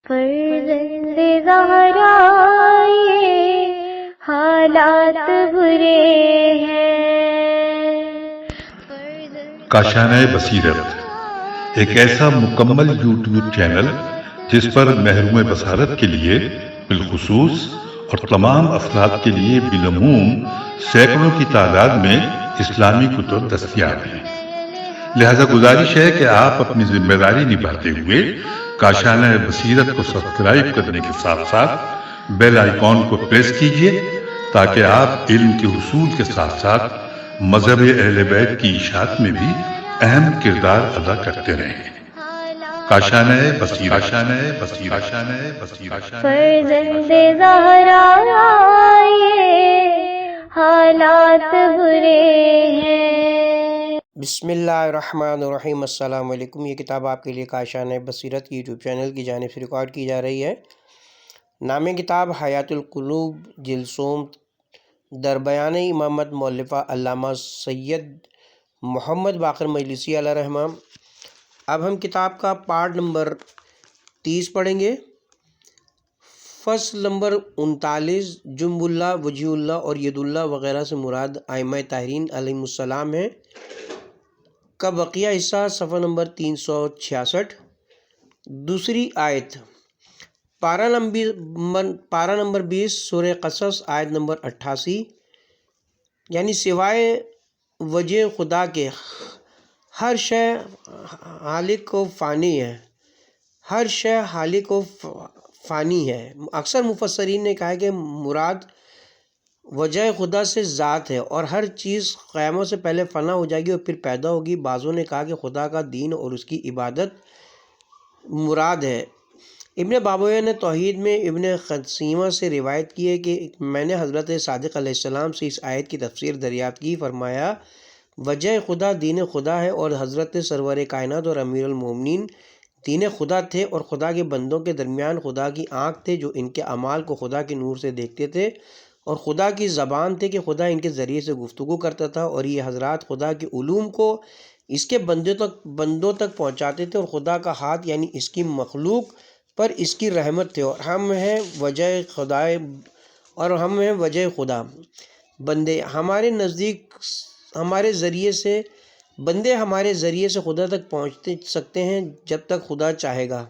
فرزند زہرا یہ حالات برے ہیں۔ کاشانہ بصیرت ایک ایسا مکمل یوٹیوب چینل جس پر محروم بصارت کے لیے بالخصوص اور تمام افراد کے لیے بالعموم سینکڑوں کی تعداد میں اسلامی کتب دستیاب ہیں۔ لہذا گزارش ہے کہ آپ اپنی ذمہ داری نبھاتے ہوئے کاشانہ بصیرت کو سبسکرائب کرنے کے ساتھ ساتھ بیل آئیکن کو پریس کیجیے تاکہ آپ علم کے حصول کے ساتھ ساتھ مذہب اہل بیت کی اشاعت میں بھی اہم کردار ادا کرتے رہیں۔ کاشانہ بصیرت۔ فرزند زہرا یہ حالات برے ہیں۔ بسم اللہ الرحمن الرحیم۔ السلام علیکم۔ یہ کتاب آپ کے لیے کاشانہ بصیرت یوٹیوب چینل کی جانب سے ریکارڈ کی جا رہی ہے۔ نام کتاب حیات القلوب، جلد سوم، در بیان امامت، مؤلفہ علامہ سید محمد باقر مجلسی علیہ رحمہ۔ اب ہم کتاب کا پارٹ نمبر 30 پڑھیں گے۔ فصل نمبر 39، جنب اللہ، وجہ اللہ اور ید اللہ وغیرہ سے مراد ائمہ طاہرین علیہم السلام ہیں کا بقیہ حصہ، صفحہ نمبر 366۔ دوسری آیت، پارہ نمبر 20 سورہ قصص، آیت نمبر 88، یعنی سوائے وجہ خدا کے ہر شے ہالک و فانی ہے، ہر شے ہالک و فانی ہے۔ اکثر مفسرین نے کہا ہے کہ مراد وجہ خدا سے ذات ہے اور ہر چیز قیامت سے پہلے فنا ہو جائے گی اور پھر پیدا ہوگی۔ بعضوں نے کہا کہ خدا کا دین اور اس کی عبادت مراد ہے۔ ابن بابویہ نے توحید میں ابن خثیمہ سے روایت کی ہے کہ میں نے حضرت صادق علیہ السلام سے اس آیت کی تفسیر دریافت کی۔ فرمایا وجہ خدا دین خدا ہے اور حضرت سرور کائنات اور امیر المومنین دین خدا تھے، اور خدا کے بندوں کے درمیان خدا کی آنکھ تھے جو ان کے اعمال کو خدا کے نور سے دیکھتے تھے، اور خدا کی زبان تھے کہ خدا ان کے ذریعے سے گفتگو کرتا تھا، اور یہ حضرات خدا کے علوم کو اس کے بندوں تک پہنچاتے تھے، اور خدا کا ہاتھ یعنی اس کی مخلوق پر اس کی رحمت تھے، اور ہم ہیں وجہ خدا۔ بندے ہمارے نزدیک ہمارے ذریعے سے خدا تک پہنچ سکتے ہیں جب تک خدا چاہے گا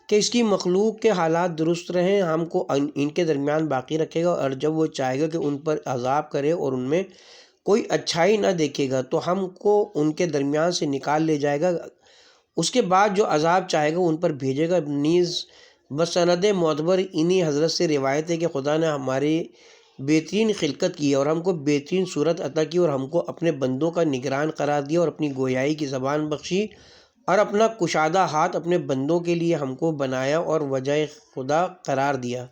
کہ اس کی مخلوق کے حالات درست رہیں، ہم کو ان کے درمیان باقی رکھے گا، اور جب وہ چاہے گا کہ ان پر عذاب کرے اور ان میں کوئی اچھائی نہ دیکھے گا تو ہم کو ان کے درمیان سے نکال لے جائے گا۔ اس کے بعد جو عذاب چاہے گا ان پر بھیجے گا۔ نیز بسند معتبر انہی حضرت سے روایت ہے کہ خدا نے ہماری بہترین خلقت کی اور ہم کو بہترین صورت عطا کی، اور ہم کو اپنے بندوں کا نگران قرار دیا، اور اپنی گویائی کی زبان بخشی، اور اپنا کشادہ ہاتھ اپنے بندوں کے لیے ہم کو بنایا اور وجہ خدا قرار دیا۔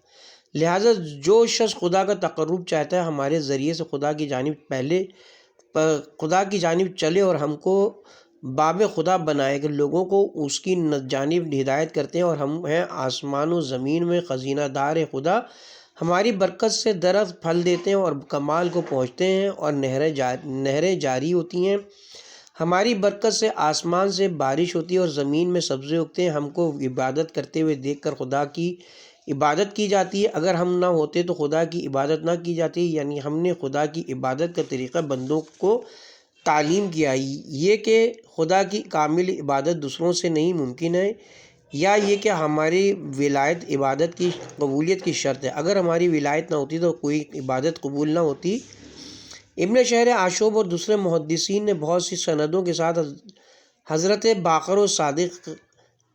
لہٰذا جو شخص خدا کا تقرب چاہتا ہے ہمارے ذریعے سے خدا کی جانب چلے اور ہم کو باب خدا بنائے کہ لوگوں کو اس کی جانب ہدایت کرتے ہیں، اور ہم ہیں آسمان و زمین میں خزینہ دار خدا، ہماری برکت سے درخت پھل دیتے ہیں اور کمال کو پہنچتے ہیں، اور نہریں جاری ہوتی ہیں، ہماری برکت سے آسمان سے بارش ہوتی ہے اور زمین میں سبزے اگتے ہیں، ہم کو عبادت کرتے ہوئے دیکھ کر خدا کی عبادت کی جاتی ہے۔ اگر ہم نہ ہوتے تو خدا کی عبادت نہ کی جاتی، یعنی ہم نے خدا کی عبادت کا طریقہ بندوں کو تعلیم کیا، یہ کہ خدا کی کامل عبادت دوسروں سے نہیں ممکن ہے، یا یہ کہ ہماری ولایت عبادت کی قبولیت کی شرط ہے۔ اگر ہماری ولایت نہ ہوتی تو کوئی عبادت قبول نہ ہوتی۔ ابن شہر عاشوب اور دوسرے محدثین نے بہت سی سندوں کے ساتھ حضرت باقر و صادق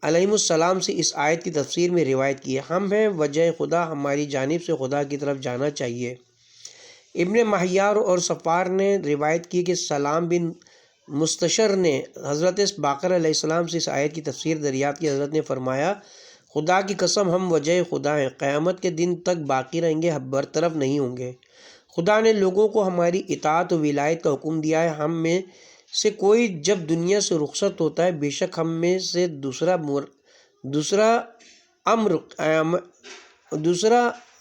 علیہم السلام سے اس آیت کی تفسیر میں روایت کی ہے۔ ہم ہیں وجہ خدا، ہماری جانب سے خدا کی طرف جانا چاہیے۔ ابن مہیار اور صفار نے روایت کی کہ سلام بن مستشر نے حضرت باقر علیہ السلام سے اس آیت کی تفسیر دریافت کی۔ حضرت نے فرمایا خدا کی قسم ہم وجہ خدا ہیں، قیامت کے دن تک باقی رہیں گے، برطرف نہیں ہوں گے۔ خدا نے لوگوں کو ہماری اطاعت و ولایت کا حکم دیا ہے۔ ہم میں سے کوئی جب دنیا سے رخصت ہوتا ہے بے شک ہم میں سے دوسرا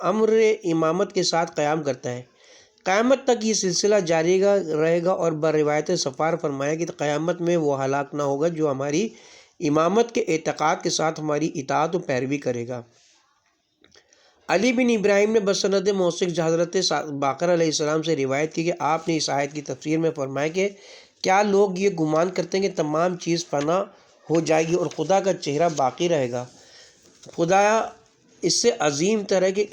امر امامت کے ساتھ قیام کرتا ہے۔ قیامت تک یہ سلسلہ جاری رہے گا، اور بروایت صفار فرمایا کہ قیامت میں وہ ہلاک نہ ہوگا جو ہماری امامت کے اعتقاد کے ساتھ ہماری اطاعت و پیروی کرے گا۔ علی بن ابراہیم نے بسند موثق حضرت باقر علیہ السلام سے روایت کی کہ آپ نے اس آیت کی تفسیر میں فرمایا کہ کیا لوگ یہ گمان کرتے ہیں کہ تمام چیز فنا ہو جائے گی اور خدا کا چہرہ باقی رہے گا؟ خدا اس سے عظیم طرح کہ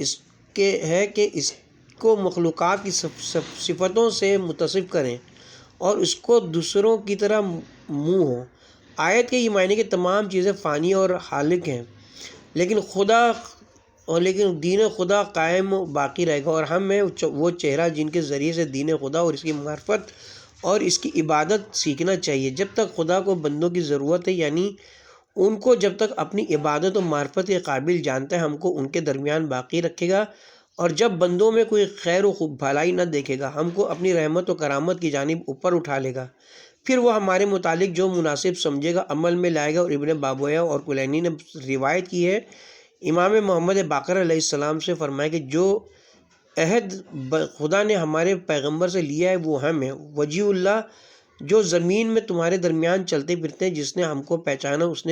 اس کو مخلوقات کی صفتوں سے متصف کریں اور اس کو دوسروں کی طرح منہ ہو۔ آیت کے یہ معنی کہ تمام چیزیں فانی اور ہالک ہیں، لیکن دین خدا قائم و باقی رہے گا، اور ہمیں وہ چہرہ جن کے ذریعے سے دین خدا اور اس کی معرفت اور اس کی عبادت سیکھنا چاہیے۔ جب تک خدا کو بندوں کی ضرورت ہے، یعنی ان کو جب تک اپنی عبادت و معرفت کے قابل جانتا ہے، ہم کو ان کے درمیان باقی رکھے گا، اور جب بندوں میں کوئی خیر و بھلائی نہ دیکھے گا، ہم کو اپنی رحمت و کرامت کی جانب اوپر اٹھا لے گا، پھر وہ ہمارے متعلق جو مناسب سمجھے گا عمل میں لائے گا۔ اور ابن بابویہ اور کلینی نے روایت کی ہے، امام محمد باقر علیہ السلام سے فرمایا کہ جو عہد خدا نے ہمارے پیغمبر سے لیا ہے وہ ہم ہیں، وجیہ اللہ جو زمین میں تمہارے درمیان چلتے پھرتے ہیں، جس نے ہم کو پہچانا اس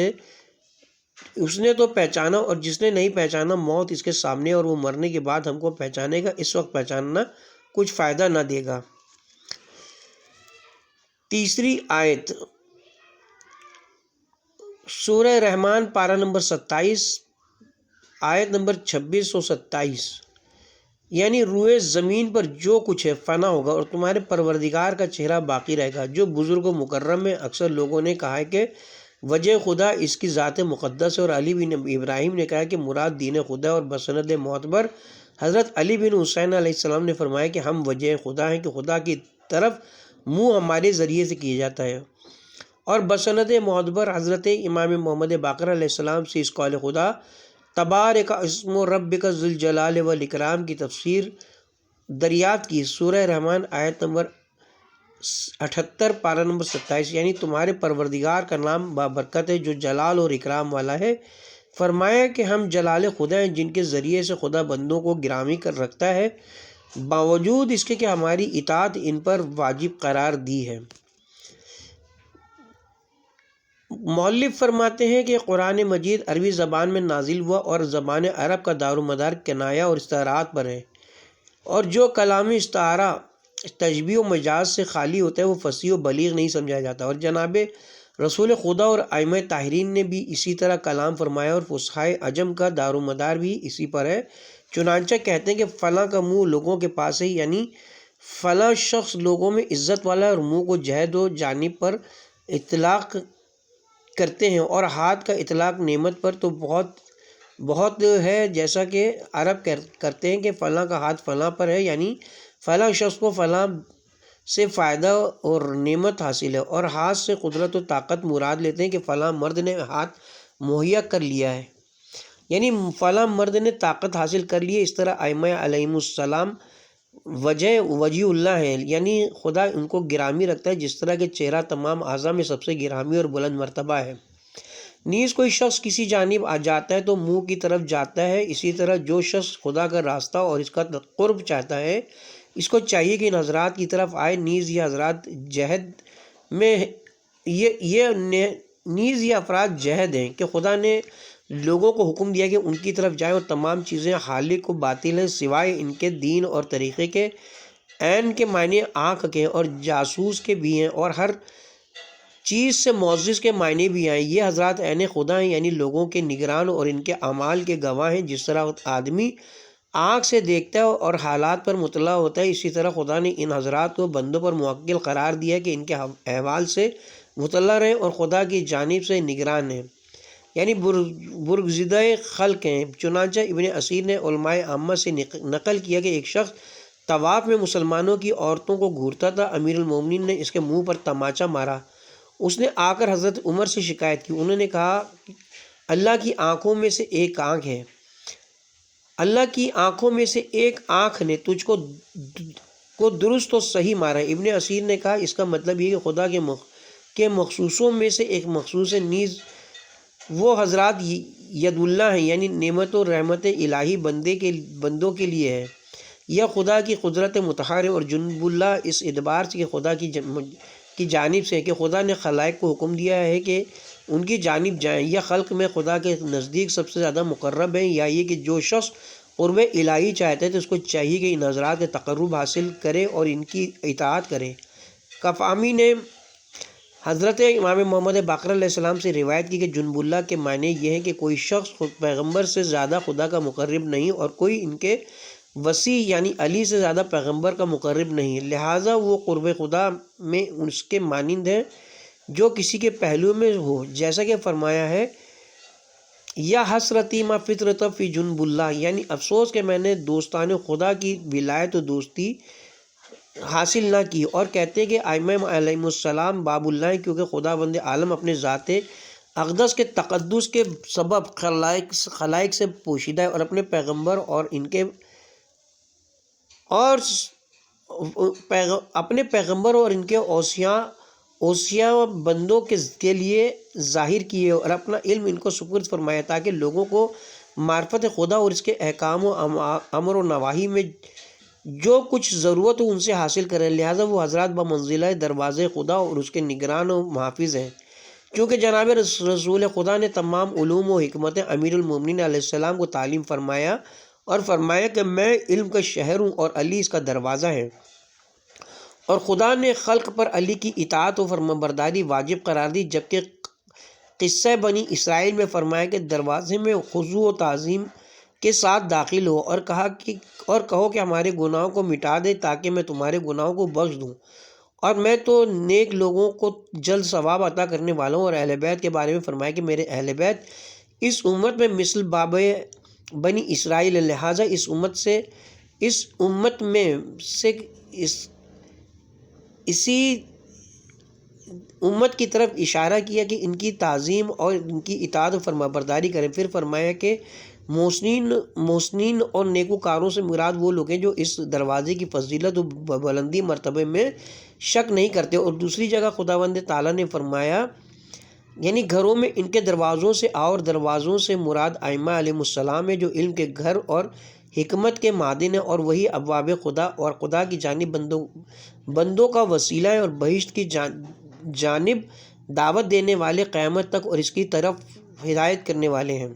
نے تو پہچانا، اور جس نے نہیں پہچانا موت اس کے سامنے، اور وہ مرنے کے بعد ہم کو پہچانے گا، اس وقت پہچاننا کچھ فائدہ نہ دے گا۔ تیسری آیت سورہ رحمان پارہ نمبر 27 آیت نمبر 26 و 27، یعنی روئے زمین پر جو کچھ ہے فنا ہوگا اور تمہارے پروردگار کا چہرہ باقی رہے گا۔ جو بزرگ و مکرم میں اکثر لوگوں نے کہا ہے کہ وجہ خدا اس کی ذات مقدس ہے، اور علی بن ابراہیم نے کہا کہ مراد دین خدا، اور بسند معتبر حضرت علی بن حسین علیہ السلام نے فرمایا کہ ہم وجہ خدا ہیں، کہ خدا کی طرف منہ ہمارے ذریعے سے کیا جاتا ہے۔ اور بسند معتبر حضرت امام محمد باقر علیہ السلام سے اس قول خدا تبارک اسم ربک ذو الجلال والاکرام کی تفسیر دریافت کی۔ سورہ رحمان آیت نمبر 78 پارہ نمبر 27، یعنی تمہارے پروردگار کا نام بابرکت ہے جو جلال اور اکرام والا ہے۔ فرمایا کہ ہم جلال خدا ہیں جن کے ذریعے سے خدا بندوں کو گرامی کر رکھتا ہے، باوجود اس کے کہ ہماری اطاعت ان پر واجب قرار دی ہے۔ مؤلف فرماتے ہیں کہ قرآن مجید عربی زبان میں نازل ہوا اور زبان عرب کا دار و مدار کنایہ اور استعارات پر ہے، اور جو کلام استعارہ تشبیہ و مجاز سے خالی ہوتا ہے وہ فصیح و بلیغ نہیں سمجھا جاتا۔ اور جناب رسول خدا اور ائمہ طاہرین نے بھی اسی طرح کلام فرمایا، اور فصحائے عجم کا دار و مدار بھی اسی پر ہے۔ چنانچہ کہتے ہیں کہ فلاں کا منہ لوگوں کے پاس ہے، یعنی فلاں شخص لوگوں میں عزت والا ہے، اور منہ کو جہد و جانب پر اطلاق کرتے ہیں، اور ہاتھ کا اطلاق نعمت پر تو بہت ہے، جیسا کہ عرب کرتے ہیں کہ فلاں کا ہاتھ فلاں پر ہے، یعنی فلاں شخص کو فلاں سے فائدہ اور نعمت حاصل ہے، اور ہاتھ سے قدرت و طاقت مراد لیتے ہیں کہ فلاں مرد نے ہاتھ مہیا کر لیا ہے، یعنی فلاں مرد نے طاقت حاصل کر لی ہے۔ اس طرح ائمہ علیہم السلام وجہ اللہ ہے، یعنی خدا ان کو گرامی رکھتا ہے، جس طرح کہ چہرہ تمام اعضاء میں سب سے گرامی اور بلند مرتبہ ہے۔ نیز کوئی شخص کسی جانب آ جاتا ہے تو منہ کی طرف جاتا ہے، اسی طرح جو شخص خدا کا راستہ اور اس کا قرب چاہتا ہے اس کو چاہیے کہ ان حضرات کی طرف آئے۔ نیز یہ حضرات جہد میں نیز یہ افراد جہد ہیں کہ خدا نے لوگوں کو حکم دیا کہ ان کی طرف جائیں، اور تمام چیزیں خالق و باطل ہیں سوائے ان کے دین اور طریقے کے۔ عین کے معنی آنکھ کے اور جاسوس کے بھی ہیں، اور ہر چیز سے معزز کے معنی بھی ہیں۔ یہ حضرات عین خدا ہیں، یعنی لوگوں کے نگران اور ان کے اعمال کے گواہ ہیں۔ جس طرح آدمی آنکھ سے دیکھتا ہے اور حالات پر مطلع ہوتا ہے، اسی طرح خدا نے ان حضرات کو بندوں پر موکل قرار دیا کہ ان کے احوال سے مطلع رہیں اور خدا کی جانب سے نگران ہیں، یعنی برگزیدہ خلق ہیں۔ چنانچہ ابن اسیر نے علماء عامہ سے نقل کیا کہ ایک شخص طواف میں مسلمانوں کی عورتوں کو گھورتا تھا، امیر المومنین نے اس کے منہ پر تماچا مارا۔ اس نے آ کر حضرت عمر سے شکایت کی، انہوں نے کہا اللہ کی آنکھوں میں سے ایک آنکھ ہے، اللہ کی آنکھوں میں سے ایک آنکھ نے تجھ کو درست و صحیح مارا۔ ابن اسیر نے کہا اس کا مطلب یہ کہ خدا کے مخصوصوں میں سے ایک مخصوص ہے، نیز وہ حضرات ید اللہ ہیں، یعنی نعمت و رحمت الہی بندوں کے لیے ہے، یا خدا کی قدرت مطہر ہے، اور جنب اللہ اس اعتبار سے کہ خدا کی جانب سے کہ خدا نے خلائق کو حکم دیا ہے کہ ان کی جانب جائیں، یا خلق میں خدا کے نزدیک سب سے زیادہ مقرب ہیں، یا یہ کہ جو شخص قرب الہی چاہتے ہیں تو اس کو چاہیے کہ ان حضرات کے تقرب حاصل کرے اور ان کی اطاعت کرے۔ کفامی نے حضرت امام محمد باقر علیہ السلام سے روایت کی کہ جنب اللہ کے معنی یہ ہے کہ کوئی شخص پیغمبر سے زیادہ خدا کا مقرب نہیں، اور کوئی ان کے وسیع یعنی علی سے زیادہ پیغمبر کا مقرب نہیں، لہٰذا وہ قرب خدا میں اس کے مانند ہیں جو کسی کے پہلو میں ہو، جیسا کہ فرمایا ہے یا حسرتی ما فطرت فی جنب اللہ، یعنی افسوس کہ میں نے دوستان خدا کی ولایت و دوستی حاصل نہ کی۔ اور کہتے ہیں کہ ائمہ علیہم السلام باب اللہ ہیں، کیونکہ خدا بند عالم اپنے ذات اقدس کے تقدس کے سبب خلائق سے پوشیدہ ہے، اور اپنے پیغمبر اور ان کے اوصیاء بندوں کے لیے ظاہر کیے اور اپنا علم ان کو سپرد فرمایا تاکہ لوگوں کو معرفت خدا اور اس کے احکام و امر و نواہی میں جو کچھ ضرورت ہو ان سے حاصل کریں، لہٰذا وہ حضرات بمنزلہ دروازے خدا اور اس کے نگران و محافظ ہیں۔ چونکہ جناب رسول خدا نے تمام علوم و حکمت امیر المومنین علیہ السلام کو تعلیم فرمایا اور فرمایا کہ میں علم کا شہر ہوں اور علی اس کا دروازہ ہے، اور خدا نے خلق پر علی کی اطاعت و فرمانبرداری واجب قرار دی، جبکہ قصہ بنی اسرائیل میں فرمایا کہ دروازے میں خضوع و تعظیم کے ساتھ داخل ہو اور کہو کہ ہمارے گناہوں کو مٹا دے تاکہ میں تمہارے گناہوں کو بخش دوں، اور میں تو نیک لوگوں کو جلد ثواب عطا کرنے والا ہوں۔ اور اہل بیت کے بارے میں فرمایا کہ میرے اہل بیت اس امت میں مثل باب بنی اسرائیل، لہٰذا اس امت میں سے اسی امت کی طرف اشارہ کیا کہ ان کی تعظیم اور ان کی اطاعت و فرمانبرداری کریں۔ پھر فرمایا کہ محسنین اور نیکوکاروں سے مراد وہ لوگ ہیں جو اس دروازے کی فضیلت و بلندی مرتبے میں شک نہیں کرتے۔ اور دوسری جگہ خداوند تعالیٰ نے فرمایا یعنی گھروں میں ان کے دروازوں سے آؤ، اور دروازوں سے مراد ائمہ علیہم السلام ہے جو علم کے گھر اور حکمت کے معدن ہیں، اور وہی ابواب خدا اور خدا کی جانب بندوں کا وسیلہ ہے، اور بہشت کی جانب دعوت دینے والے قیامت تک اور اس کی طرف ہدایت کرنے والے ہیں۔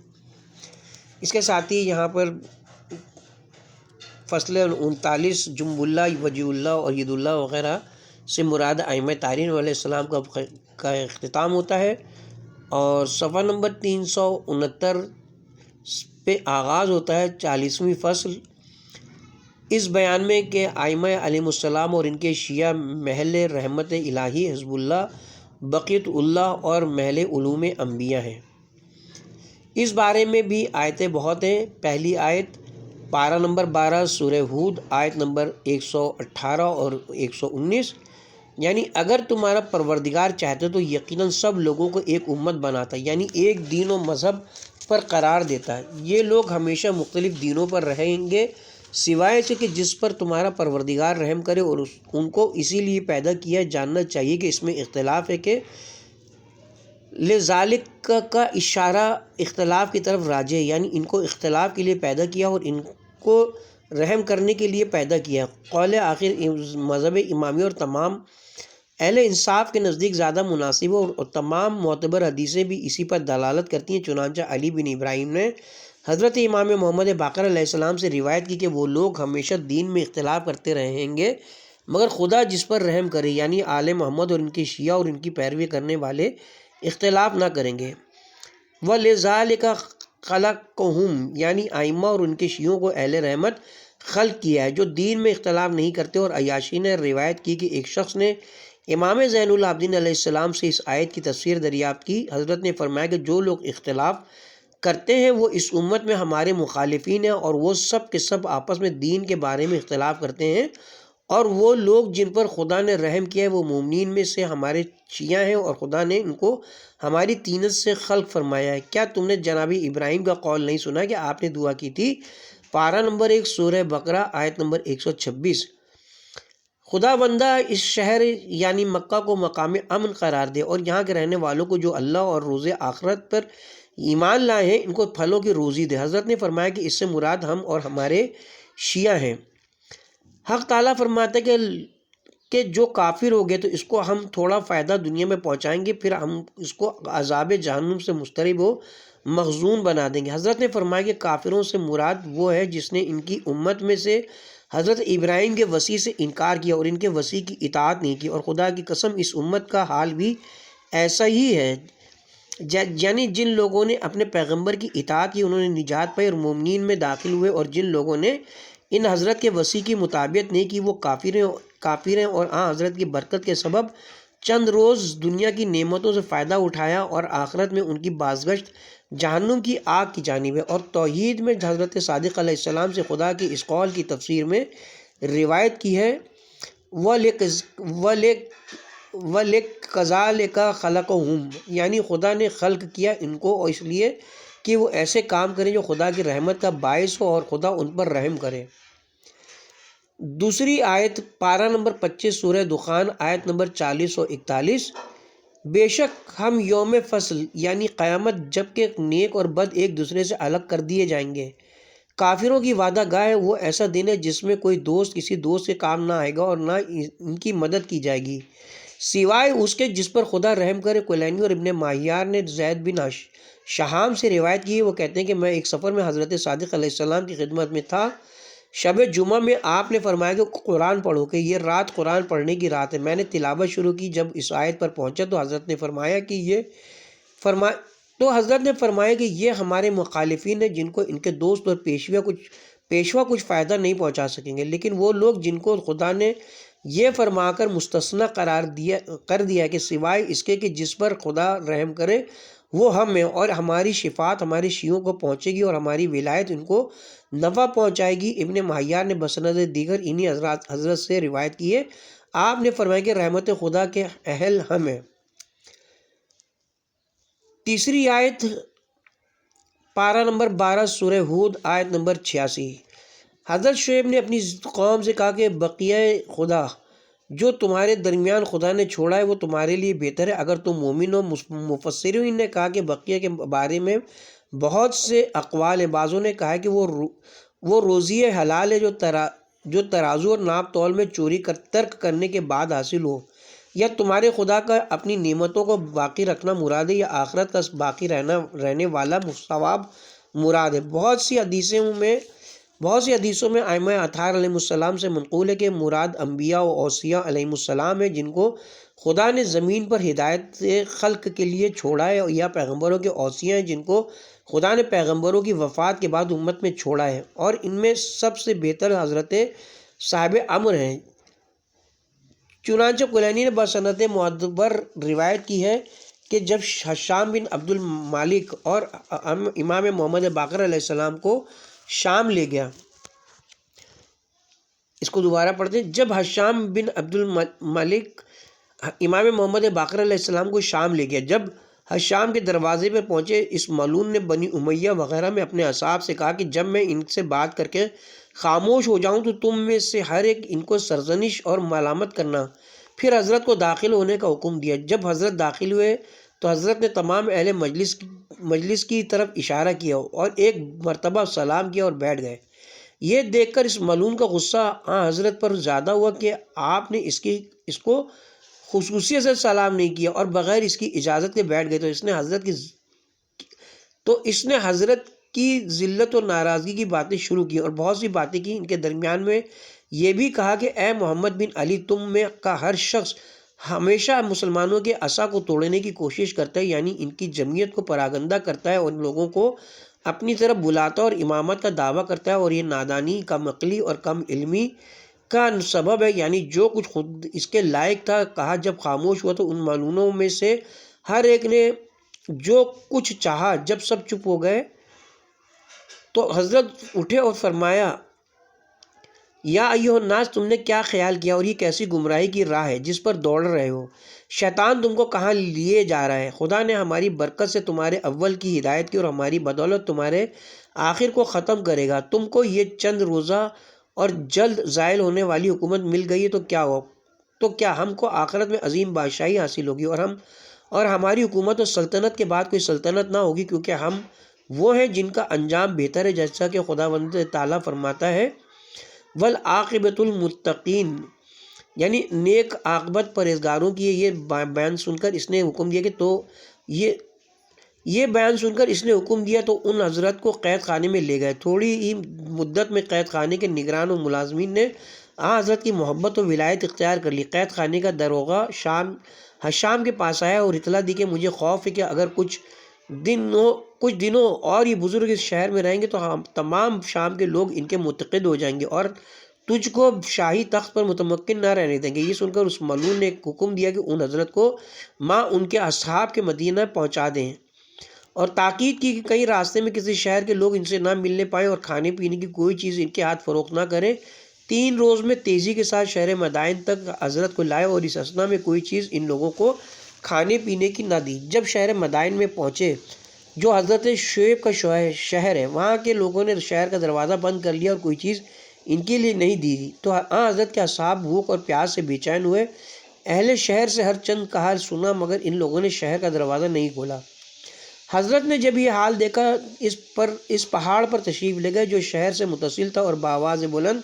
اس کے ساتھ ہی یہاں پر فصل 39 جنب اللہ، وجہ اللہ اور ید اللہ وغیرہ سے مراد ائمہ طاہرین علیہ السلام کا اختتام ہوتا ہے، اور صفحہ نمبر 369 پہ آغاز ہوتا ہے 40ویں فصل اس بیان میں کہ ائمہ علیہم السلام اور ان کے شیعہ محل رحمت الہی حزب اللہ، بقیت اللہ اور محل علوم انبیاء ہیں۔ اس بارے میں بھی آیتیں بہت ہیں۔ پہلی آیت پارہ نمبر 12 سورہ ہود آیت نمبر 118 اور 119، یعنی اگر تمہارا پروردگار چاہتے تو یقیناً سب لوگوں کو ایک امت بناتا، یعنی ایک دین و مذہب پر قرار دیتا ہے۔ یہ لوگ ہمیشہ مختلف دینوں پر رہیں گے سوائے اس کے جس پر تمہارا پروردگار رحم کرے، اور ان کو اسی لیے پیدا کیا۔ جاننا چاہیے کہ اس میں اختلاف ہے کہ لذالک کا اشارہ اختلاف کی طرف راجع ہے، یعنی ان کو اختلاف کے لیے پیدا کیا اور ان کو رحم کرنے کے لیے پیدا کیا۔ قول آخر مذہب امامی اور تمام اہل انصاف کے نزدیک زیادہ مناسب ہے، اور تمام معتبر حدیثیں بھی اسی پر دلالت کرتی ہیں۔ چنانچہ علی بن ابراہیم نے حضرت امام محمد باقر علیہ السلام سے روایت کی کہ وہ لوگ ہمیشہ دین میں اختلاف کرتے رہیں گے مگر خدا جس پر رحم کرے، یعنی آل محمد اور ان کے شیعہ اور ان کی پیروی کرنے والے اختلاف نہ کریں گے۔ وَلِذَالِكَ خَلَقَهُمْ، یعنی ائمہ اور ان کے شیعوں کو اہل رحمت خلق کیا ہے جو دین میں اختلاف نہیں کرتے۔ اور عیاشی نے روایت کی کہ ایک شخص نے امام زین العابدین علیہ السلام سے اس آیت کی تفسیر دریافت کی۔ حضرت نے فرمایا کہ جو لوگ اختلاف کرتے ہیں وہ اس امت میں ہمارے مخالفین ہیں، اور وہ سب کے سب آپس میں دین کے بارے میں اختلاف کرتے ہیں، اور وہ لوگ جن پر خدا نے رحم کیا ہے وہ مومنین میں سے ہمارے شیعہ ہیں، اور خدا نے ان کو ہماری طینت سے خلق فرمایا ہے۔ کیا تم نے جناب ابراہیم کا قول نہیں سنا کہ آپ نے دعا کی تھی؟ پارہ نمبر 1 سورہ بقرہ آیت نمبر 126۔ خدا بندہ اس شہر یعنی مکہ کو مقام امن قرار دے، اور یہاں کے رہنے والوں کو جو اللہ اور روز آخرت پر ایمان لائے ہیں ان کو پھلوں کی روزی دے۔ حضرت نے فرمایا کہ اس سے مراد ہم اور ہمارے شیعہ ہیں۔ حق تعالیٰ فرماتا ہے کہ کہ جو کافر ہو گئے تو اس کو ہم تھوڑا فائدہ دنیا میں پہنچائیں گے، پھر ہم اس کو عذاب جہنم سے مضطرب و مخزون بنا دیں گے۔ حضرت نے فرمایا کہ کافروں سے مراد وہ ہے جس نے ان کی امت میں سے حضرت ابراہیم کے وصی سے انکار کیا اور ان کے وصی کی اطاعت نہیں کی، اور خدا کی قسم اس امت کا حال بھی ایسا ہی ہے، یعنی جن لوگوں نے اپنے پیغمبر کی اطاعت کی انہوں نے نجات پائی اور مومنین میں داخل ہوئے، اور جن لوگوں نے ان حضرت کے وصی کی مطابقت نہیں کی وہ کافر ہیں اور حضرت کی برکت کے سبب چند روز دنیا کی نعمتوں سے فائدہ اٹھایا اور آخرت میں ان کی بازگشت جہنم کی آگ کی جانب ہے۔ اور توحید میں حضرت صادق علیہ السلام سے خدا کی اس قول کی تفسیر میں روایت کی ہے وَلِكَذَلِكَ خَلَقَهُمْ، یعنی خدا نے خلق کیا ان کو اور اس لیے کہ وہ ایسے کام کریں جو خدا کی رحمت کا باعث ہو اور خدا ان پر رحم کرے۔ دوسری آیت پارہ نمبر 25 سورہ دخان آیت نمبر 40 و 41، بے شک ہم یوم فصل یعنی قیامت جب کہ نیک اور بد ایک دوسرے سے الگ کر دیے جائیں گے، کافروں کی وعدہ گاہ ہے وہ ایسا دن ہے جس میں کوئی دوست کسی دوست کے کام نہ آئے گا اور نہ ان کی مدد کی جائے گی سوائے اس کے جس پر خدا رحم کرے۔ کلینی اور ابن ماہیار نے زید بن شہام سے روایت کی ہے، وہ کہتے ہیں کہ میں ایک سفر میں حضرت صادق علیہ السلام کی خدمت میں تھا، شب جمعہ میں آپ نے فرمایا کہ قرآن پڑھو کہ یہ رات قرآن پڑھنے کی رات ہے۔ میں نے تلاوت شروع کی، جب اس آیت پر پہنچا تو حضرت نے فرمایا کہ یہ ہمارے مخالفین ہیں جن کو ان کے دوست اور پیشوا کچھ فائدہ نہیں پہنچا سکیں گے، لیکن وہ لوگ جن کو خدا نے یہ فرما کر مستثنی کر دیا کہ سوائے اس کے کہ جس پر خدا رحم کرے وہ ہم ہیں، اور ہماری شفاعت ہمارے شیعوں کو پہنچے گی اور ہماری ولایت ان کو نفع پہنچائے گی۔ ابن ماہیار نے بسند دیگر انہی حضرت سے روایت کی ہے، آپ نے فرمایا کہ رحمت خدا کے اہل ہم ہیں۔ تیسری آیت پارہ نمبر 12 سورہ ہود آیت نمبر 86، حضرت شعیب نے اپنی قوم سے کہا کہ بقیہ خدا جو تمہارے درمیان خدا نے چھوڑا ہے وہ تمہارے لیے بہتر ہے اگر تم مومن ہو۔ مفسرین نے کہا کہ بقیہ کے بارے میں بہت سے اقوال ہیں، بعضوں نے کہا کہ وہ روزی حلال ہے جو ترازو اور ناپ تول میں چوری ترک کرنے کے بعد حاصل ہو، یا تمہارے خدا کا اپنی نعمتوں کو باقی رکھنا مراد ہے، یا آخرت کا باقی رہنے والا ثواب مراد ہے۔ بہت سی حدیثوں میں ائمہ اطہار علیہ السلام سے منقول ہے کہ مراد انبیاء و اوصیاء علیہ السلام ہے جن کو خدا نے زمین پر ہدایت خلق کے لیے چھوڑا ہے، یا پیغمبروں کے اوصیاء ہیں جن کو خدا نے پیغمبروں کی وفات کے بعد امت میں چھوڑا ہے، اور ان میں سب سے بہتر حضرت صاحب امر ہیں۔ چنانچہ کلینی نے بسند معتبر روایت کی ہے کہ جب حشام بن عبد المالک اور امام محمد باقر علیہ السلام کو شام لے گیا، اس کو دوبارہ پڑھتے ہیں، جب حشام بن عبد المالک امام محمد باقر علیہ السلام کو شام لے گیا، جب حشام کے دروازے پر پہنچے اس ملعون نے بنی امیہ وغیرہ میں اپنے اصحاب سے کہا کہ جب میں ان سے بات کر کے خاموش ہو جاؤں تو تم میں سے ہر ایک ان کو سرزنش اور ملامت کرنا۔ پھر حضرت کو داخل ہونے کا حکم دیا، جب حضرت داخل ہوئے تو حضرت نے تمام اہل مجلس کی طرف اشارہ کیا اور ایک مرتبہ سلام کیا اور بیٹھ گئے۔ یہ دیکھ کر اس ملعون کا غصہ حضرت پر زیادہ ہوا کہ آپ نے اس کو خصوصیت سے سلام نہیں کیا اور بغیر اس کی اجازت کے بیٹھ گئے، تو اس نے حضرت کی ذلت اور ناراضگی کی باتیں شروع کی اور بہت سی باتیں کی۔ ان کے درمیان میں یہ بھی کہا کہ اے محمد بن علی، تم میں کا ہر شخص ہمیشہ مسلمانوں کے عصا کو توڑنے کی کوشش کرتا ہے، یعنی ان کی جمعیت کو پراگندہ کرتا ہے اور ان لوگوں کو اپنی طرف بلاتا اور امامت کا دعویٰ کرتا ہے، اور یہ نادانی، کم عقلی اور کم علمی کا سبب ہے، یعنی جو کچھ خود اس کے لائق تھا کہا۔ جب خاموش ہوا تو ان ملعونوں میں سے ہر ایک نے جو کچھ چاہا، جب سب چپ ہو گئے تو حضرت اٹھے اور فرمایا یا ایھا الناس، تم نے کیا خیال کیا اور یہ کیسی گمراہی کی راہ ہے جس پر دوڑ رہے ہو؟ شیطان تم کو کہاں لیے جا رہا ہے؟ خدا نے ہماری برکت سے تمہارے اول کی ہدایت کی اور ہماری بدولت تمہارے آخر کو ختم کرے گا۔ تم کو یہ چند روزہ اور جلد زائل ہونے والی حکومت مل گئی ہے تو کیا ہم کو آخرت میں عظیم بادشاہی حاصل ہوگی اور ہماری حکومت اور سلطنت کے بعد کوئی سلطنت نہ ہوگی، کیونکہ ہم وہ ہیں جن کا انجام بہتر ہے، جیسا کہ خداوند تعالیٰ فرماتا ہے والعاقبۃ للمتقین، یعنی نیک عاقبت پرہیزگاروں کی یہ بیان سن کر اس نے حکم دیا کہ یہ بیان سن کر اس نے حکم دیا تو ان حضرت کو قید خانے میں لے گئے۔ تھوڑی ہی مدت میں قید خانے کے نگران و ملازمین نے حضرت کی محبت و ولایت اختیار کر لی۔ قید خانے کا داروغہ شام کے پاس آیا اور اطلاع دی کہ مجھے خوف ہے کہ اگر کچھ دنوں اور یہ بزرگ اس شہر میں رہیں گے تو ہم تمام شام کے لوگ ان کے معتقد ہو جائیں گے اور تجھ کو شاہی تخت پر متمکن نہ رہنے دیں گے۔ یہ سن کر اس ملعون نے ایک حکم دیا کہ ان حضرت کو ان کے اصحاب کے مدینہ پہنچا دیں اور تاکید کی کہ کہیں راستے میں کسی شہر کے لوگ ان سے نہ ملنے پائیں اور کھانے پینے کی کوئی چیز ان کے ہاتھ فروخت نہ کریں۔ 3 روز میں تیزی کے ساتھ شہر مدائن تک حضرت کو لائے اور اس اثنا میں کوئی چیز ان لوگوں کو کھانے پینے کی نہ دی۔ جب شہر مدائن میں پہنچے جو حضرت شعیب کا شہر ہے، وہاں کے لوگوں نے شہر کا دروازہ بند کر لیا اور کوئی چیز ان کے لیے نہیں دی تو حضرت کے اصحاب بھوک اور پیاس سے بے چین ہوئے۔ اہل شہر سے ہر چند کا حال سنا مگر ان لوگوں نے شہر کا دروازہ نہیں کھولا۔ حضرت نے جب یہ حال دیکھا اس پہاڑ پر تشریف لے گئے جو شہر سے متصل تھا اور بآواز بلند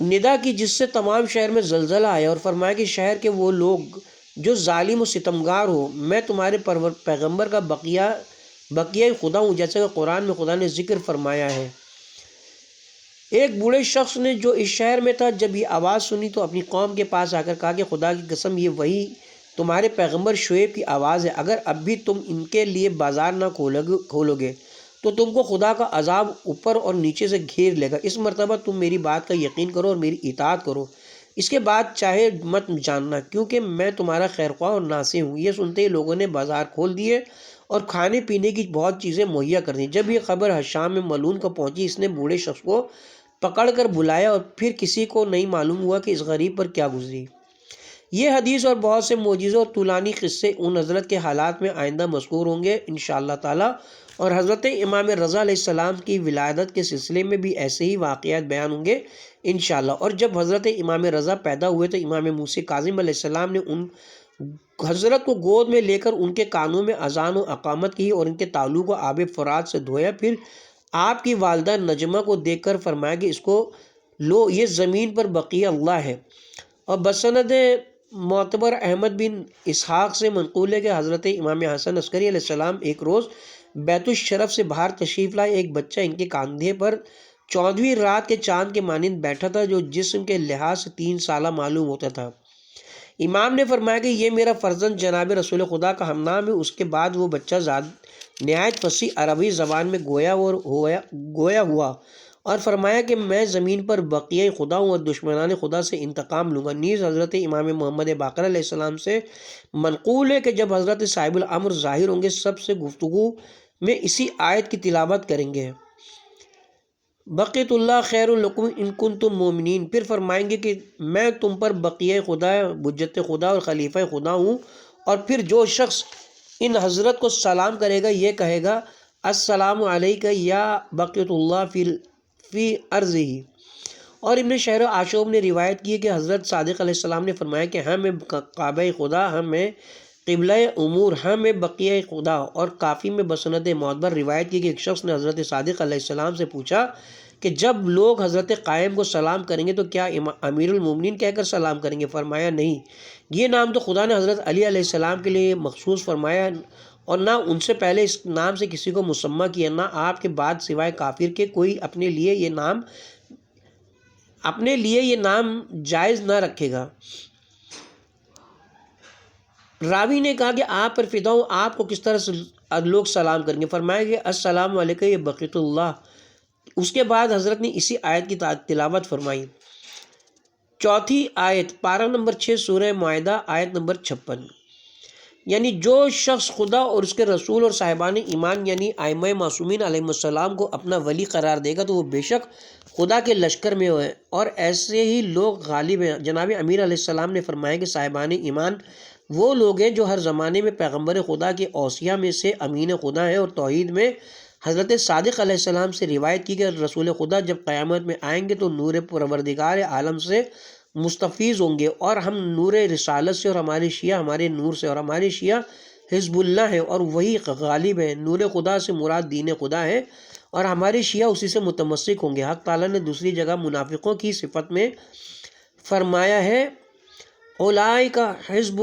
ندا کی جس سے تمام شہر میں زلزلہ آیا اور فرمایا کہ شہر کے وہ لوگ جو ظالم و ستمگار ہو، میں تمہارے پیغمبر کا بقیہ خدا ہوں جیسا کہ قرآن میں خدا نے ذکر فرمایا ہے۔ ایک بوڑھے شخص نے جو اس شہر میں تھا جب یہ آواز سنی تو اپنی قوم کے پاس آ کر کہا کہ خدا کی قسم یہ وہی تمہارے پیغمبر شعیب کی آواز ہے، اگر اب بھی تم ان کے لیے بازار نہ کھولو گے تو تم کو خدا کا عذاب اوپر اور نیچے سے گھیر لے گا۔ اس مرتبہ تم میری بات کا یقین کرو اور میری اطاعت کرو، اس کے بعد چاہے مت جاننا کیونکہ میں تمہارا خیرخواہ اور ناصح ہوں۔ یہ سنتے ہی لوگوں نے بازار کھول دیے اور کھانے پینے کی بہت چیزیں مہیا کر دیں۔ جب یہ خبر حشام میں ملعون کو پہنچی اس نے بوڑھے شخص کو پکڑ کر بلایا اور پھر کسی کو نہیں معلوم ہوا کہ اس غریب پر کیا گزری۔ یہ حدیث اور بہت سے معجزے اور طولانی قصے ان حضرت کے حالات میں آئندہ مذکور ہوں گے انشاءاللہ تعالی، اور حضرت امام رضا علیہ السلام کی ولادت کے سلسلے میں بھی ایسے ہی واقعات بیان ہوں گے انشاءاللہ۔ اور جب حضرت امام رضا پیدا ہوئے تو امام موسیٰ کاظم علیہ السلام نے ان حضرت کو گود میں لے کر ان کے کانوں میں اذان و اقامت کی اور ان کے تعلق کو آب فرات سے دھویا۔ پھر آپ کی والدہ نجمہ کو دیکھ کر فرمایا کہ اس کو لو، یہ زمین پر بقیہ اللہ ہے۔ اور بسند معتبر احمد بن اسحاق سے منقول ہے کہ حضرت امام حسن عسکری علیہ السلام ایک روز بیت الشرف سے باہر تشریف لائے۔ ایک بچہ ان کے کاندھے پر 14ویں رات کے چاند کے مانند بیٹھا تھا جو جسم کے لحاظ سے 3 سالہ معلوم ہوتا تھا۔ امام نے فرمایا کہ یہ میرا فرزند جناب رسول خدا کا ہم نام ہے۔ اس کے بعد وہ بچہ نہایت فصیح عربی زبان میں گویا ہوا اور فرمایا کہ میں زمین پر بقیہ خدا ہوں اور دشمنان خدا سے انتقام لوں گا۔ نیز حضرت امام محمد باقر علیہ السلام سے منقول ہے کہ جب حضرت صاحب الامر ظاہر ہوں گے سب سے گفتگو میں اسی آیت کی تلاوت کریں گے، بقیت اللہ خیر لکم ان کنتم مومنین۔ پھر فرمائیں گے کہ میں تم پر بقیہ خدا، حجت خدا اور خلیفہ خدا ہوں۔ اور پھر جو شخص ان حضرت کو سلام کرے گا یہ کہے گا السلام علیکہ یا بقیت اللہ فی ارضہ۔ اور ابن شہر آشوب نے روایت کی ہے کہ حضرت صادق علیہ السلام نے فرمایا کہ ہم میں کعبہ خدا، ہم میں قبلہ امور، ہم میں بقیہ خدا۔ اور کافی میں بسند معتبر روایت کی کہ ایک شخص نے حضرت صادق علیہ السلام سے پوچھا کہ جب لوگ حضرت قائم کو سلام کریں گے تو کیا امیر المومنین کہہ کر سلام کریں گے؟ فرمایا نہیں، یہ نام تو خدا نے حضرت علی علیہ السلام کے لیے مخصوص فرمایا اور نہ ان سے پہلے اس نام سے کسی کو مسمہ کیا، نہ آپ کے بعد سوائے کافر کے کوئی اپنے لیے یہ نام جائز نہ رکھے گا۔ راوی نے کہا کہ آپ پر فدا ہوں، آپ کو کس طرح سے لوگ سلام کریں گے؟ فرمایا کہ السلام علیکم یہ بقیت اللہ۔ اس کے بعد حضرت نے اسی آیت کی تلاوت فرمائی۔ 4 آیت، پارہ نمبر 6 سورہ معاہدہ، آیت نمبر 56۔ یعنی جو شخص خدا اور اس کے رسول اور صاحبان ایمان یعنی ائمہ معصومین علیہ السلام کو اپنا ولی قرار دے گا تو وہ بے شک خدا کے لشکر میں ہوئے اور ایسے ہی لوگ غالب ہیں۔ جناب امیر علیہ السلام نے فرمایا کہ صاحبان ایمان وہ لوگ ہیں جو ہر زمانے میں پیغمبر خدا کے اوصیاء میں سے امین خدا ہیں، اور توحید میں حضرت صادق علیہ السلام سے روایت کی کہ رسول خدا جب قیامت میں آئیں گے تو نور پروردگار عالم سے مستفیض ہوں گے، اور ہم نور رسالت سے، اور ہمارے شیعہ ہمارے نور سے، اور ہمارے شیعہ حزب اللہ ہیں اور وہی غالب ہیں۔ نور خدا سے مراد دین خدا ہے اور ہمارے شیعہ اسی سے متمسک ہوں گے۔ حق تعالیٰ نے دوسری جگہ منافقوں کی صفت میں فرمایا ہے اولئک حزب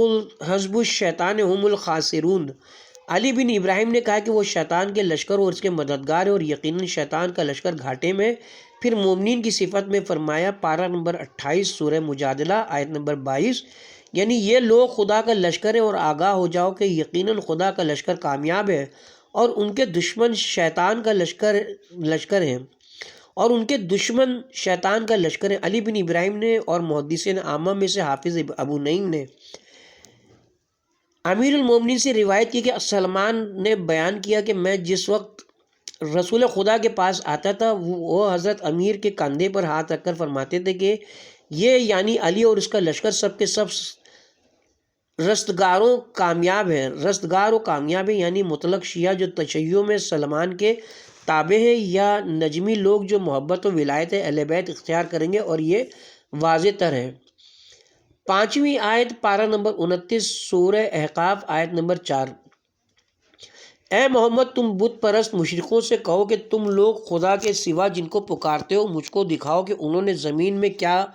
الشیطان هم الخاسرون۔ علی بن ابراہیم نے کہا کہ وہ شیطان کے لشکر اور اس کے مددگار ہیں، اور یقیناً شیطان کا لشکر گھاٹے میں۔ پھر مومنین کی صفت میں فرمایا پارہ نمبر 28 سورہ مجادلہ آیت نمبر 22، یعنی یہ لوگ خدا کا لشکر ہیں، اور آگاہ ہو جاؤ کہ یقیناً خدا کا لشکر کامیاب ہے، اور ان کے دشمن شیطان کا لشکر ہیں، اور ان کے دشمن شیطان کا لشکر ہے۔ علی بن ابراہیم نے اور محدثین عامہ میں سے حافظ ابو نعیم نے امیر المومنین سے روایت کی کہ سلمان نے بیان کیا کہ میں جس وقت رسول خدا کے پاس آتا تھا وہ حضرت امیر کے کندھے پر ہاتھ رکھ کر فرماتے تھے کہ یہ یعنی علی اور اس کا لشکر سب کے سب رستگار و کامیاب ہے، یعنی مطلق شیعہ جو تشیع میں سلمان کے تابع ہے، یا نجمی لوگ جو محبت و ولایت اہل بیت اختیار کریں گے، اور یہ واضح تر ہے۔ 5ویں آیت پارہ نمبر 29 سورہ احقاف آیت نمبر 4، اے محمد تم بت پرست مشرکوں سے کہو کہ تم لوگ خدا کے سوا جن کو پکارتے ہو مجھ کو دکھاؤ کہ انہوں نے زمین میں کیا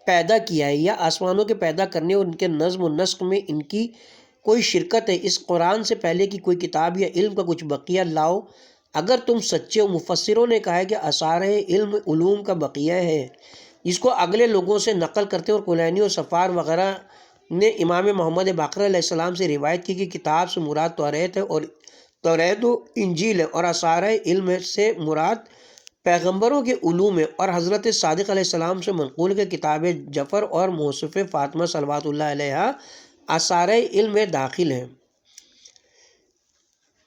پیدا کیا ہے، یا آسمانوں کے پیدا کرنے اور ان کے نظم و نسق میں ان کی کوئی شرکت ہے۔ اس قرآن سے پہلے کی کوئی کتاب یا علم کا کچھ بقیہ لاؤ اگر تم سچے ہو۔ مفسروں نے کہا ہے کہ آثار علم علوم کا بقیہ ہے جس کو اگلے لوگوں سے نقل کرتے، اور کلینی اور صفار وغیرہ نے امام محمد باقر علیہ السلام سے روایت کی کہ کتاب سے مراد توریت ہے، اور توریت و انجیل ہے، اور آثار علم سے مراد پیغمبروں کے علوم ہے، اور حضرت صادق علیہ السلام سے منقول کے کتاب جعفر اور موصف فاطمہ صلوات اللہ علیہا آثار علم میں داخل ہیں۔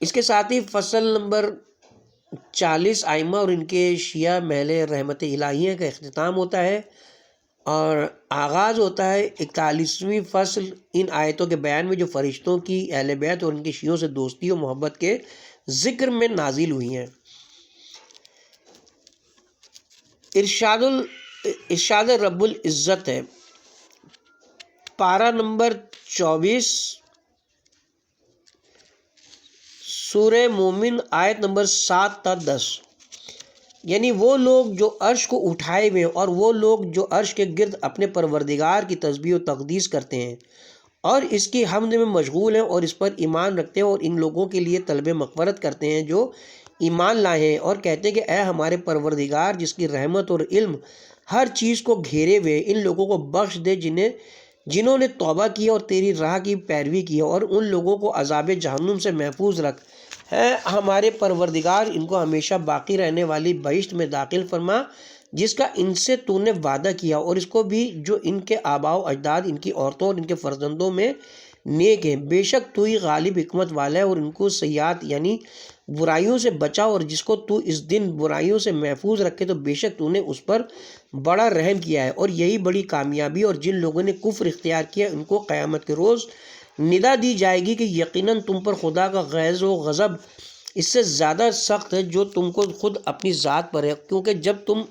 اس کے ساتھ ہی فصل نمبر 40 ائمہ اور ان کے شیعہ محل رحمت الہیہ کا اختتام ہوتا ہے، اور آغاز ہوتا ہے 41ویں فصل ان آیتوں کے بیان میں جو فرشتوں کی اہل بیت اور ان کے شیعوں سے دوستی و محبت کے ذکر میں نازل ہوئی ہیں۔ ارشاد رب العزت ہے پارہ نمبر 24 سورہ مومن آیت نمبر 7 تا 10، یعنی وہ لوگ جو عرش کو اٹھائے ہوئے اور وہ لوگ جو عرش کے گرد اپنے پروردگار کی تسبیح و تقدیس کرتے ہیں اور اس کی حمد میں مشغول ہیں اور اس پر ایمان رکھتے ہیں، اور ان لوگوں کے لیے طلب مغفرت کرتے ہیں جو ایمان لائے ہیں، اور کہتے ہیں کہ اے ہمارے پروردگار جس کی رحمت اور علم ہر چیز کو گھیرے ہوئے، ان لوگوں کو بخش دے جنہوں نے توبہ کی اور تیری راہ کی پیروی کی، اور ان لوگوں کو عذاب جہنم سے محفوظ رکھ۔ ہے ہمارے پروردگار ان کو ہمیشہ باقی رہنے والی بہشت میں داخل فرما جس کا ان سے تو نے وعدہ کیا، اور اس کو بھی جو ان کے آباء و اجداد ان کی عورتوں اور ان کے فرزندوں میں نیک ہیں۔ بے شک تو ہی غالب حکمت والا ہے، اور ان کو سیئات یعنی برائیوں سے بچا، اور جس کو تو اس دن برائیوں سے محفوظ رکھے تو بے شک تو نے اس پر بڑا رحم کیا ہے، اور یہی بڑی کامیابی۔ اور جن لوگوں نے کفر اختیار کیا ان کو قیامت کے روز ندا دی جائے گی کہ یقیناً تم پر خدا کا غیظ و غضب اس سے زیادہ سخت ہے جو تم کو خود اپنی ذات پر ہے، کیونکہ جب تم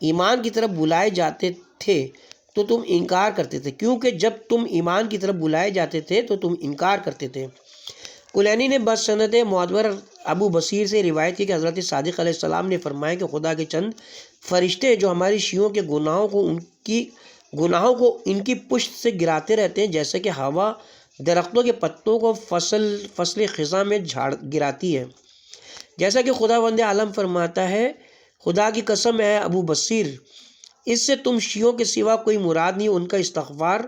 ایمان کی طرف بلائے جاتے تھے تو تم انکار کرتے تھے کلینی نے بسند معتبر ابو بصیر سے روایت کی کہ حضرت صادق علیہ السلام نے فرمایا کہ خدا کے چند فرشتے جو ہماری شیعوں کے گناہوں کو ان کی پشت سے گراتے رہتے ہیں، جیسے کہ ہوا درختوں کے پتوں کو فصل خزاں میں جھاڑ گراتی ہے۔ جیسا کہ خداوند عالم فرماتا ہے، خدا کی قسم ہے ابو بصیر اس سے تم شیعوں کے سوا کوئی مراد نہیں، ان کا استغفار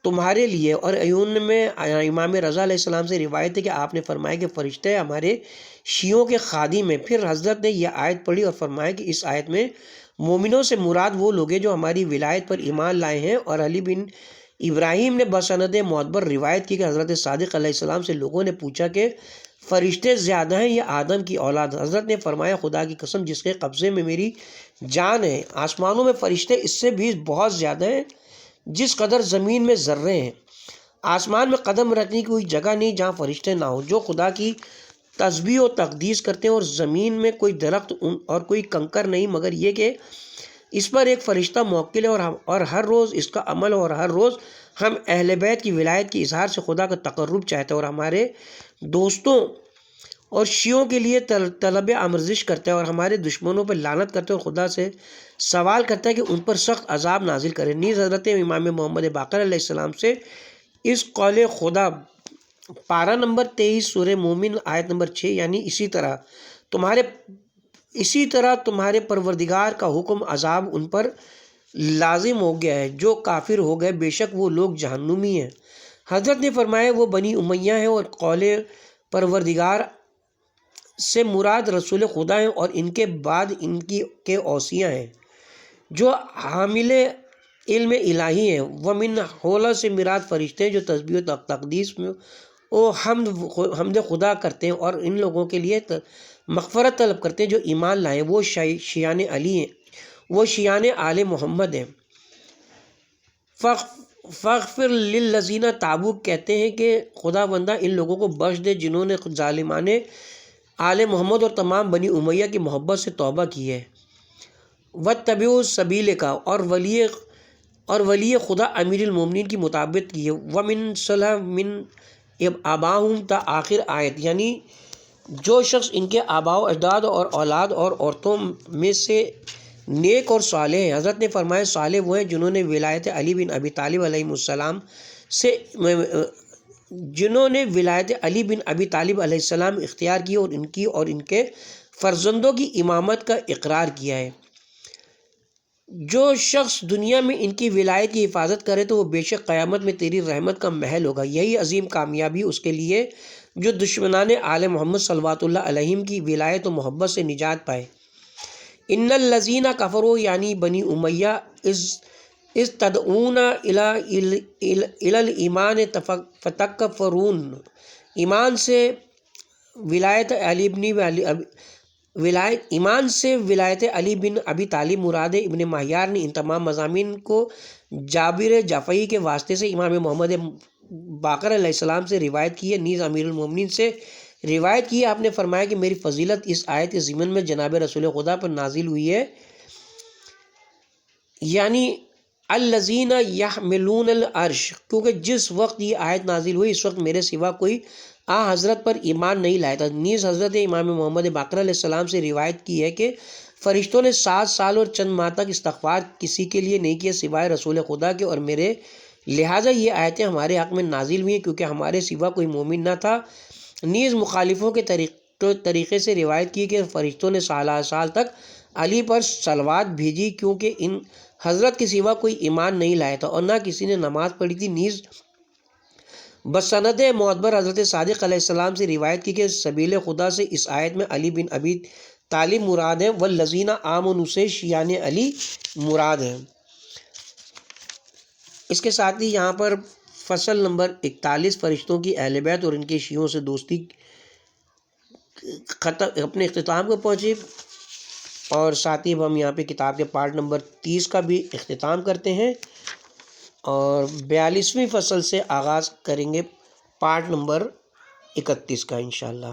تمہارے لیے۔ اور عیون میں امام رضا علیہ السلام سے روایت ہے کہ آپ نے فرمایا کہ فرشتے ہمارے شیعوں کے خادم ہیں۔ پھر حضرت نے یہ آیت پڑھی اور فرمایا کہ اس آیت میں مومنوں سے مراد وہ لوگ ہیں جو ہماری ولایت پر ایمان لائے ہیں۔ اور علی بن ابراہیم نے بسند معتبر روایت کی کہ حضرت صادق علیہ السلام سے لوگوں نے پوچھا کہ فرشتے زیادہ ہیں یا آدم کی اولاد؟ حضرت نے فرمایا خدا کی قسم جس کے قبضے میں میری جان ہے، آسمانوں میں فرشتے اس سے بھی بہت زیادہ ہیں جس قدر زمین میں ذرے ہیں۔ آسمان میں قدم رکھنے کی کوئی جگہ نہیں جہاں فرشتے نہ ہوں جو خدا کی تسبیح و تقدیس کرتے ہیں، اور زمین میں کوئی درخت اور کوئی کنکر نہیں مگر یہ کہ اس پر ایک فرشتہ موکل ہے، اور ہر روز اس کا عمل، اور ہر روز ہم اہل بیت کی ولایت کے اظہار سے خدا کا تقرب چاہتے ہیں، اور ہمارے دوستوں اور شیعوں کے لیے طلب آمرزش کرتا ہے اور ہمارے دشمنوں پر لعنت کرتا ہے اور خدا سے سوال کرتا ہے کہ ان پر سخت عذاب نازل کرے۔ نیز حضرت امام محمد باقر علیہ السلام سے اس قول خدا پارہ نمبر 23 سورہ مومن آیت نمبر 6 یعنی اسی طرح تمہارے پروردگار کا حکم عذاب ان پر لازم ہو گیا ہے جو کافر ہو گئے، بے شک وہ لوگ جہنمی ہیں۔ حضرت نے فرمایا وہ بنی امیہ ہیں اور قول پروردگار سے مراد رسول خدا ہیں اور ان کے بعد ان کے اوصیاء ہیں جو حامل علم الہی ہیں۔ ومن حولہ سے مراد فرشتے ہیں جو تسبیح و تقدیس میں حمد خدا کرتے ہیں اور ان لوگوں کے لیے مغفرت طلب کرتے ہیں جو ایمان لائے، وہ شیعان علی ہیں، وہ شیعان آل محمد ہیں۔ فاغفر للذین تابوا کہتے ہیں کہ خدا بندہ ان لوگوں کو بخش دے جنہوں نے ظالمان آل محمد اور تمام بنی امیہ کی محبت سے توبہ کی ہے۔ واتبعوا سبیل کا اور ولی خدا امیر المومنین کی مطابقت کی ہے۔ ومن صلح من آباہم تا آخر آیت یعنی جو شخص ان کے آباء و اجداد اور اولاد اور عورتوں میں سے نیک اور صالح ہیں۔ حضرت نے فرمایا صالح وہ ہیں جنہوں نے ولایت علی بن ابی طالب علیہ السلام اختیار کی اور ان کے فرزندوں کی امامت کا اقرار کیا ہے۔ جو شخص دنیا میں ان کی ولایت کی حفاظت کرے تو وہ بے شک قیامت میں تیری رحمت کا محل ہوگا۔ یہی عظیم کامیابی اس کے لیے جو دشمنان آل محمد صلوات اللہ علیہم کی ولایت و محبت سے نجات پائے۔ ان الذین کفروا یعنی بنی امیہ اذ تدعون الی الایمان فتکفرون، ایمان سے ولایت علی بن ابی طالب مراد ابن مہیار نے ان تمام مضامین کو جابر جعفری کے واسطے سے امام محمد باقر علیہ السلام سے روایت کی ہے۔ نیز امیر المومنین سے روایت کی ہے، آپ نے فرمایا کہ میری فضیلت اس آیت کے ضمن میں جناب رسول خدا پر نازل ہوئی ہے، یعنی الذین یحملون العرش، کیونکہ جس وقت یہ آیت نازل ہوئی اس وقت میرے سوا کوئی حضرت پر ایمان نہیں لایا تھا۔ نیز حضرت امام محمد باقر علیہ السلام سے روایت کی ہے کہ فرشتوں نے 7 سال اور چند ماہ تک استغفار کسی کے لیے نہیں کیا سوائے رسول خدا کے اور میرے، لہٰذا یہ آیتیں ہمارے حق میں نازل ہوئی ہیں کیونکہ ہمارے سوا کوئی مومن نہ تھا۔ نیز مخالفوں کے طریقے سے روایت کی کہ فرشتوں نے سال تک علی پر صلوات بھیجی کیونکہ ان حضرت کے سوا کوئی ایمان نہیں لایا تھا اور نہ کسی نے نماز پڑھی تھی۔ نیز بسند معتبر حضرت صادق علیہ السلام سے روایت کی کہ سبیل خدا سے اس آیت میں علی بن ابی طالب مراد ہیں، والذین آمنوا سے شیعان علی مراد ہیں۔ اس کے ساتھ ہی یہاں پر فصل نمبر 41 فرشتوں کی اہل بیت اور ان کے شیعوں سے دوستی اپنے اختتام کو پہنچی، اور ساتھ ہی ہم یہاں پہ کتاب کے پارٹ نمبر 30 کا بھی اختتام کرتے ہیں اور 42ویں فصل سے آغاز کریں گے پارٹ نمبر 31 کا انشاءاللہ۔